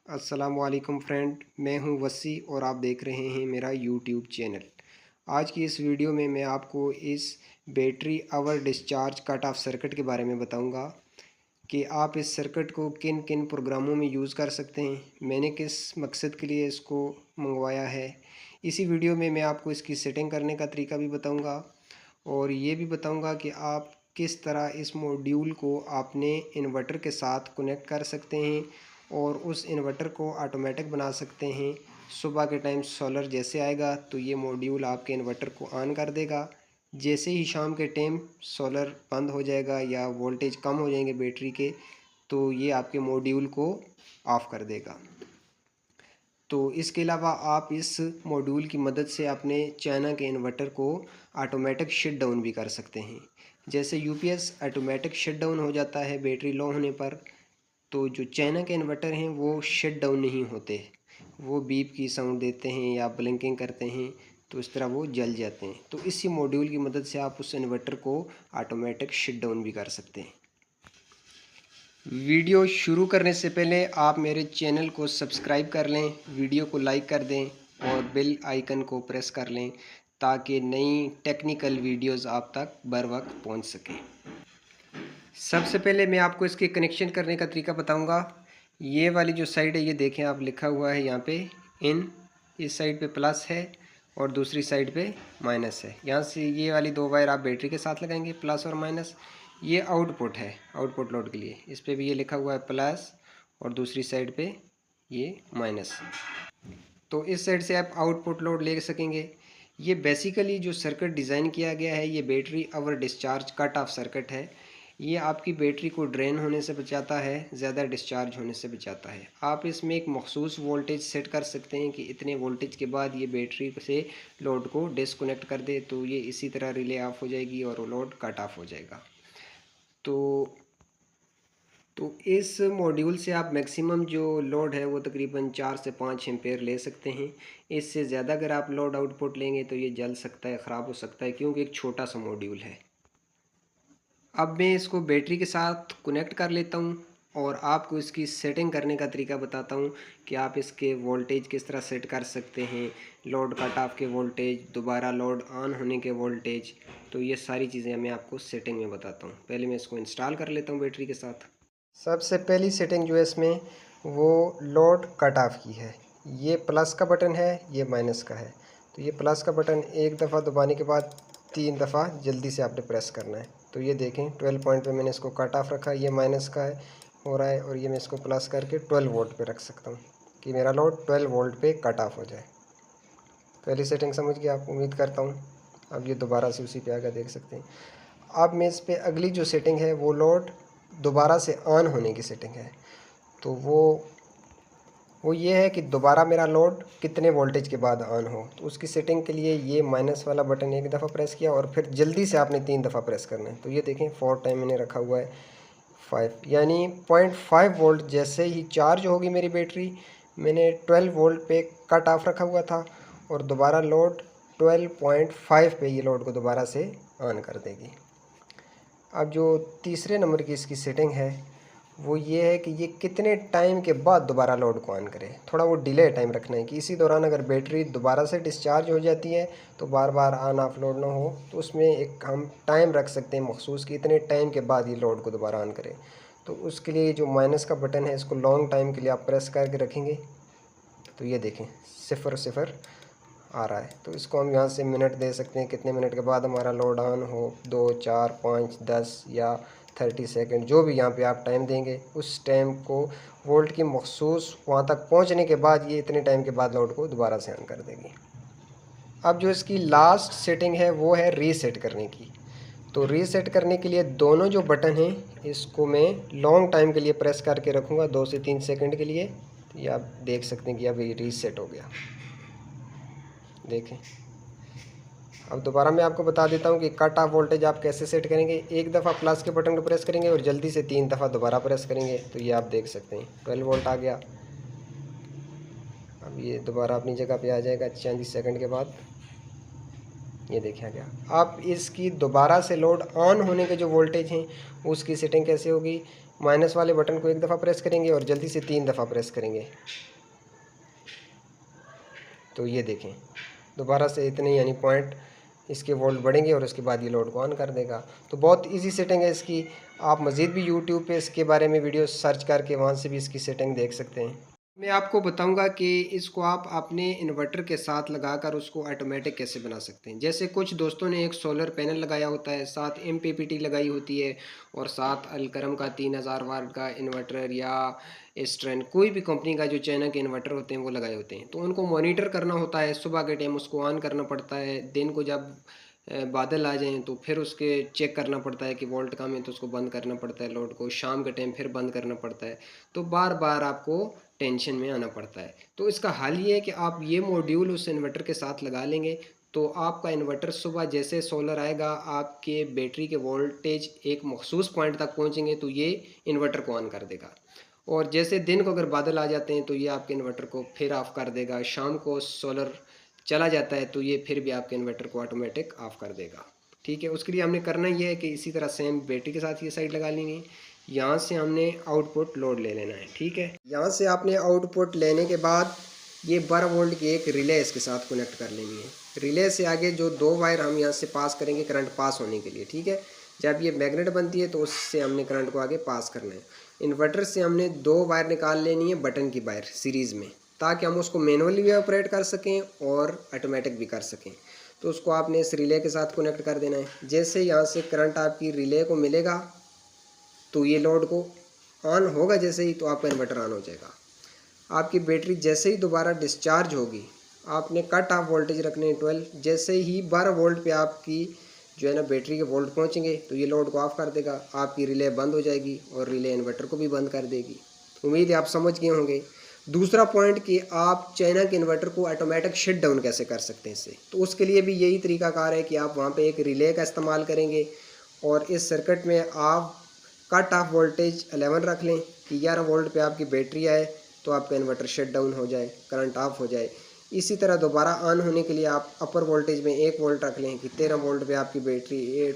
अस्सलामुअलैकुम फ्रेंड, मैं हूं वसी और आप देख रहे हैं मेरा यूट्यूब चैनल। आज की इस वीडियो में मैं आपको इस battery hour discharge cut off circuit के बारे में बताऊंगा कि आप इस सर्किट को किन किन प्रोग्रामों में यूज़ कर सकते हैं, मैंने किस मकसद के लिए इसको मंगवाया है। इसी वीडियो में मैं आपको इसकी सेटिंग करने का तरीका भी बताऊँगा और ये भी बताऊँगा कि आप किस तरह इस मॉड्यूल को अपने इन्वर्टर के साथ कनेक्ट कर सकते हैं और उस इन्वर्टर को ऑटोमेटिक बना सकते हैं। सुबह के टाइम सोलर जैसे आएगा तो ये मॉड्यूल आपके इन्वर्टर को ऑन कर देगा। जैसे ही शाम के टाइम सोलर बंद हो जाएगा या वोल्टेज कम हो जाएंगे बैटरी के, तो ये आपके मॉड्यूल को ऑफ़ कर देगा। तो इसके अलावा आप इस मॉड्यूल की मदद से अपने चाइना के इन्वर्टर को ऑटोमेटिक शट डाउन भी कर सकते हैं। जैसे यूपीएस ऑटोमेटिक शट डाउन हो जाता है बैटरी लो होने पर, तो जो चाइना के इन्वर्टर हैं वो शट डाउन नहीं होते, वो बीप की साउंड देते हैं या ब्लिंकिंग करते हैं, तो इस तरह वो जल जाते हैं। तो इसी मॉड्यूल की मदद से आप उस इन्वर्टर को ऑटोमेटिक शट डाउन भी कर सकते हैं। वीडियो शुरू करने से पहले आप मेरे चैनल को सब्सक्राइब कर लें, वीडियो को लाइक कर दें और बेल आइकन को प्रेस कर लें ताकि नई टेक्निकल वीडियोस आप तक बर वक्त पहुँच सकें। सबसे पहले मैं आपको इसके कनेक्शन करने का तरीका बताऊंगा। ये वाली जो साइड है ये देखें, आप लिखा हुआ है यहाँ पे इन, इस साइड पे प्लस है और दूसरी साइड पे माइनस है। यहाँ से ये वाली दो वायर आप बैटरी के साथ लगाएंगे, प्लस और माइनस। ये आउटपुट है, आउटपुट लोड के लिए। इस पर भी ये लिखा हुआ है प्लस और दूसरी साइड पे ये माइनस। तो इस साइड से आप आउटपुट लोड ले सकेंगे। ये बेसिकली जो सर्किट डिज़ाइन किया गया है ये battery hour discharge cut off circuit है। ये आपकी बैटरी को ड्रेन होने से बचाता है, ज़्यादा डिस्चार्ज होने से बचाता है। आप इसमें एक मखसूस वोल्टेज सेट कर सकते हैं कि इतने वोल्टेज के बाद ये बैटरी से लोड को डिस्कनेक्ट कर दे, तो ये इसी तरह रिले ऑफ हो जाएगी और लोड कट ऑफ हो जाएगा। तो इस मॉड्यूल से आप मैक्सिमम जो लोड है वो तकरीबन 4 से 5 एम्पेयर ले सकते हैं। इससे ज़्यादा अगर आप लोड आउटपुट लेंगे तो ये जल सकता है, ख़राब हो सकता है, क्योंकि एक छोटा सा मॉड्यूल है। अब मैं इसको बैटरी के साथ कनेक्ट कर लेता हूँ और आपको इसकी सेटिंग करने का तरीका बताता हूँ कि आप इसके वोल्टेज किस तरह सेट कर सकते हैं, लोड कट ऑफ के वोल्टेज, दोबारा लोड ऑन होने के वोल्टेज। तो ये सारी चीज़ें मैं आपको सेटिंग में बताता हूँ। पहले मैं इसको इंस्टॉल कर लेता हूँ बैटरी के साथ। सबसे पहली सेटिंग जो है इसमें वो लोड कट ऑफ की है। ये प्लस का बटन है, ये माइनस का है। तो ये प्लस का बटन एक दफ़ा दबाने के बाद 3 दफ़ा जल्दी से आपने प्रेस करना है। तो ये देखें 12 पॉइंट पे मैंने इसको कट ऑफ रखा, ये माइनस का है हो रहा है, और ये मैं इसको प्लस करके 12 वोल्ट पे रख सकता हूँ कि मेरा लोड 12 वोल्ट पे कट ऑफ हो जाए। पहली सेटिंग समझ गए आप, उम्मीद करता हूँ। अब ये दोबारा से उसी पे आकर देख सकते हैं। अब मैं इस पर अगली जो सेटिंग है वो लोड दोबारा से ऑन होने की सेटिंग है। तो वो ये है कि दोबारा मेरा लोड कितने वोल्टेज के बाद ऑन हो। तो उसकी सेटिंग के लिए ये माइनस वाला बटन एक दफ़ा प्रेस किया और फिर जल्दी से आपने 3 दफ़ा प्रेस करना है। तो ये देखें 4 टाइम मैंने रखा हुआ है 5, यानी 0.5 वोल्ट जैसे ही चार्ज होगी मेरी बैटरी, मैंने 12 वोल्ट पे कट ऑफ रखा हुआ था और दोबारा लोड 12.5 पे ये लोड को दोबारा से ऑन कर देगी। अब जो तीसरे नंबर की इसकी सेटिंग है वो ये है कि ये कितने टाइम के बाद दोबारा लोड को ऑन करे। थोड़ा वो डिले टाइम रखना है कि इसी दौरान अगर बैटरी दोबारा से डिस्चार्ज हो जाती है तो बार बार ऑन ऑफ लोड ना हो। तो उसमें एक हम टाइम रख सकते हैं मखसूस कि इतने टाइम के बाद ये लोड को दोबारा ऑन करे। तो उसके लिए जो माइनस का बटन है इसको लॉन्ग टाइम के लिए आप प्रेस करके रखेंगे। तो ये देखें 0 आ रहा है। तो इसको हम यहाँ से मिनट दे सकते हैं, कितने मिनट के बाद हमारा लोड ऑन हो, 2, 4, 5, 10 या 30 सेकंड, जो भी यहाँ पे आप टाइम देंगे उस टाइम को वोल्ट की मखसूस वहाँ तक पहुँचने के बाद ये इतने टाइम के बाद लोड को दोबारा से ऑन कर देगी। अब जो इसकी लास्ट सेटिंग है वो है रीसेट करने की। तो रीसेट करने के लिए दोनों जो बटन हैं इसको मैं लॉन्ग टाइम के लिए प्रेस करके रखूँगा, 2 से 3 सेकंड के लिए। तो ये आप देख सकते हैं कि अब ये रीसेट हो गया। देखें, अब दोबारा मैं आपको बता देता हूँ कि कट ऑफ वोल्टेज आप कैसे सेट करेंगे। एक दफ़ा प्लस के बटन को प्रेस करेंगे और जल्दी से 3 दफ़ा दोबारा प्रेस करेंगे। तो ये आप देख सकते हैं 12 वोल्ट आ गया। अब ये दोबारा अपनी जगह पे आ जाएगा 40 सेकंड के बाद। ये देखिए आ गया। अब इसकी दोबारा से लोड ऑन होने के जो वोल्टेज हैं उसकी सेटिंग कैसे होगी। माइनस वाले बटन को एक दफ़ा प्रेस करेंगे और जल्दी से 3 दफ़ा प्रेस करेंगे। तो ये देखें दोबारा से इतने यानी पॉइंट इसके वोल्ट बढ़ेंगे और उसके बाद ये लोड को ऑन कर देगा। तो बहुत इजी सेटिंग है इसकी। आप मज़ीद भी यूट्यूब पे इसके बारे में वीडियो सर्च करके वहाँ से भी इसकी सेटिंग देख सकते हैं। मैं आपको बताऊंगा कि इसको आप अपने इन्वर्टर के साथ लगाकर उसको ऑटोमेटिक कैसे बना सकते हैं। जैसे कुछ दोस्तों ने एक सोलर पैनल लगाया होता है, साथ एमपीपीटी लगाई होती है और साथ अलकरम का 3000 वाट का इन्वर्टर या एस्ट्रेन कोई भी कंपनी का जो चाइना के इन्वर्टर होते हैं वो लगाए होते हैं। तो उनको मॉनिटर करना होता है, सुबह के टाइम उसको ऑन करना पड़ता है, दिन को जब बादल आ जाएँ तो फिर उसके चेक करना पड़ता है कि वोल्ट कम है तो उसको बंद करना पड़ता है लोड को, शाम के टाइम फिर बंद करना पड़ता है। तो बार बार आपको टेंशन में आना पड़ता है। तो इसका हल ये है कि आप ये मॉड्यूल उस इन्वर्टर के साथ लगा लेंगे तो आपका इन्वर्टर सुबह जैसे सोलर आएगा आपके बैटरी के वोल्टेज एक मखसूस पॉइंट तक पहुँचेंगे तो ये इन्वर्टर को ऑन कर देगा। और जैसे दिन को अगर बादल आ जाते हैं तो ये आपके इन्वर्टर को फिर ऑफ़ कर देगा। शाम को सोलर चला जाता है तो ये फिर भी आपके इन्वर्टर को ऑटोमेटिक ऑफ़ कर देगा। ठीक है, उसके लिए हमने करना ये है कि इसी तरह सेम बैटरी के साथ ये साइड लगा लेनी है। यहाँ से हमने आउटपुट लोड ले लेना है। ठीक है, यहाँ से आपने आउटपुट लेने के बाद ये 12 वोल्ट की एक रिले इसके साथ कनेक्ट कर लेनी है। रिले से आगे जो 2 वायर हम यहाँ से पास करेंगे करंट पास होने के लिए। ठीक है, जब ये मैग्नेट बनती है तो उससे हमने करंट को आगे पास करना है। इन्वर्टर से हमने 2 वायर निकाल लेनी है बटन की वायर सीरीज़ में, ताकि हम उसको मैनुअली भी ऑपरेट कर सकें और ऑटोमेटिक भी कर सकें। तो उसको आपने इस रिले के साथ कनेक्ट कर देना है। जैसे यहाँ से करंट आपकी रिले को मिलेगा तो ये लोड को ऑन होगा जैसे ही तो आपका इन्वर्टर ऑन हो जाएगा। आपकी बैटरी जैसे ही दोबारा डिस्चार्ज होगी आपने कट ऑफ वोल्टेज रखने हैं 12। जैसे ही 12 वोल्ट पे आपकी जो है ना बैटरी के वोल्ट पहुँचेंगे तो ये लोड को ऑफ कर देगा, आपकी रिले बंद हो जाएगी और रिले इन्वर्टर को भी बंद कर देगी। उम्मीद है आप समझ गए होंगे। दूसरा पॉइंट कि आप चाइना के इन्वर्टर को ऑटोमेटिक शट डाउन कैसे कर सकते हैं इससे, तो उसके लिए भी यही तरीकाकार है कि आप वहाँ पे एक रिले का इस्तेमाल करेंगे और इस सर्किट में आप कट ऑफ वोल्टेज 11 रख लें कि 11 वोल्ट पे आपकी बैटरी आए तो आपका इन्वर्टर शट डाउन हो जाए, करंट ऑफ हो जाए। इसी तरह दोबारा ऑन होने के लिए आप अपर वोल्टेज में 1 वोल्ट रख लें कि 13 वोल्ट पे आपकी बैटरी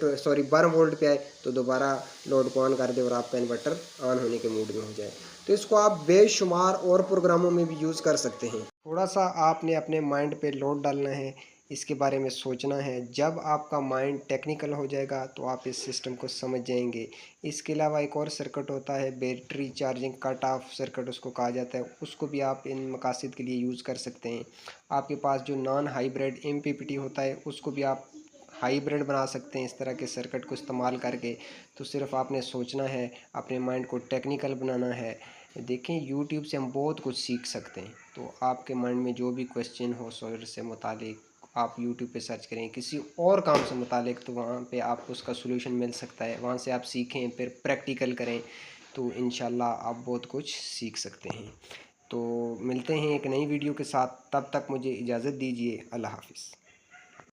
12 वोल्ट पे आए तो दोबारा लोड को ऑन कर दे और आपका इन्वर्टर ऑन होने के मूड में हो जाए। तो इसको आप बेशुमार और प्रोग्रामों में भी यूज़ कर सकते हैं। थोड़ा सा आपने अपने माइंड पे लोड डालना है, इसके बारे में सोचना है। जब आपका माइंड टेक्निकल हो जाएगा तो आप इस सिस्टम को समझ जाएंगे। इसके अलावा एक और सर्किट होता है battery charging cut off circuit उसको कहा जाता है, उसको भी आप इन मकासद के लिए यूज़ कर सकते हैं। आपके पास जो नॉन हाइब्रिड एमपीपीटी होता है उसको भी आप हाइब्रिड बना सकते हैं इस तरह के सर्किट को इस्तेमाल करके। तो सिर्फ आपने सोचना है, अपने माइंड को टेक्निकल बनाना है। देखें यूट्यूब से हम बहुत कुछ सीख सकते हैं। तो आपके माइंड में जो भी क्वेश्चन हो सोलर से मुतालिक आप यूट्यूब पे सर्च करें, किसी और काम से मुतालिक तो वहाँ पे आपको उसका सलूशन मिल सकता है। वहाँ से आप सीखें फिर प्रैक्टिकल करें तो इंशाल्लाह आप बहुत कुछ सीख सकते हैं। तो मिलते हैं एक नई वीडियो के साथ, तब तक मुझे इजाज़त दीजिए। अल्लाह हाफ़िज़।